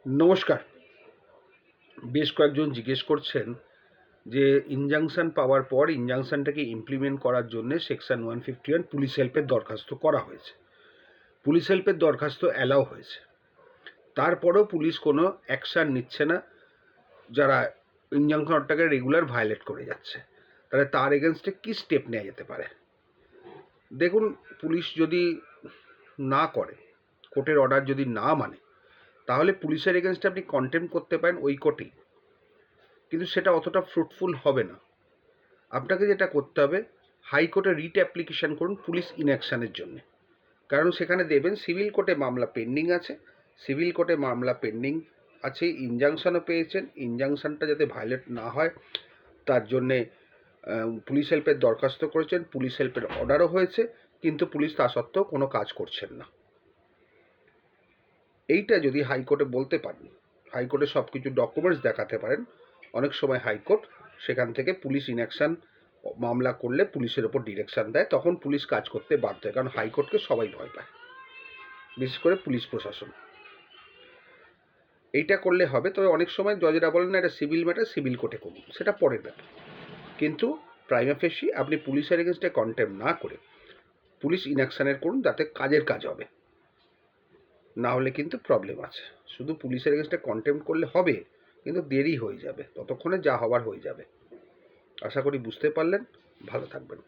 নমস্কার। বেশ কয়েকজন জিজ্ঞেস করছেন যে ইনজাংশন পাওয়ার পর ইনজাংশনটাকে ইমপ্লিমেন্ট করার জন্য সেকশন 151 পুলিশ হেল্পের দরখাস্ত করা হয়েছে। পুলিশ হেল্পের দরখাস্ত অ্যালাউ হয়েছে, তারপরেও পুলিশ কোনো অ্যাকশান নিচ্ছে না যারা ইনজাংশন অর্ডারটাকে রেগুলার ভায়োলেট করে যাচ্ছে। তাহলে তার এগেনস্টে কী স্টেপ নেওয়া যেতে পারে? দেখুন, পুলিশ যদি না করে, কোর্টের অর্ডার যদি না মানে, তাহলে পুলিশের এগেনস্টে আপনি কন্টেম্প করতে পারেন ওই কোর্টেই, কিন্তু সেটা অতটা ফ্রুটফুল হবে না। আপনাকে যেটা করতে হবে, হাইকোর্টে রিট অ্যাপ্লিকেশান করুন পুলিশ ইনঅ্যাকশানের জন্য। কারণ সেখানে দেবেন সিভিল কোর্টে মামলা পেন্ডিং আছে, সিভিল কোর্টে মামলা পেন্ডিং আছে, ইনজাংশনও পেয়েছেন, ইনজাংশনটা যাতে ভায়োলেট না হয় তার জন্যে পুলিশ হেল্পের দরখাস্ত করেছেন, পুলিশ হেল্পের অর্ডারও হয়েছে, কিন্তু পুলিশ তা সত্ত্বেও কোনো কাজ করছেন না। এইটা যদি হাইকোর্টে বলতে পারেন, হাইকোর্টে সব কিছু ডকুমেন্টস দেখাতে পারেন, অনেক সময় হাইকোর্ট সেখান থেকে পুলিশ ইনঅ্যাকশান মামলা করলে পুলিশের ওপর ডিরেকশান দেয়, তখন পুলিশ কাজ করতে বাধ্য হয়। কারণ হাইকোর্টকে সবাই ভয় পায়, বিশেষ করে পুলিশ প্রশাসন। এইটা করলে হবে। তবে অনেক সময় জজেরা বলেন না, এটা সিভিল ম্যাটার, সিভিল কোর্টে করুন, সেটা পরের ব্যাপার। কিন্তু প্রাইমা ফেসি আপনি পুলিশের এগেনস্টে কন্টেম না করে পুলিশ ইনঅ্যাকশানের করুন, যাতে কাজের কাজ হবে। না হলে কিন্তু প্রবলেম আছে। শুধু পুলিশের এগেনস্টে কন্টেম্প করলে হবে, কিন্তু দেরি হয়ে যাবে, ততক্ষণে যা হওয়ার হয়ে যাবে। আশা করি বুঝতে পারলেন। ভালো থাকবেন।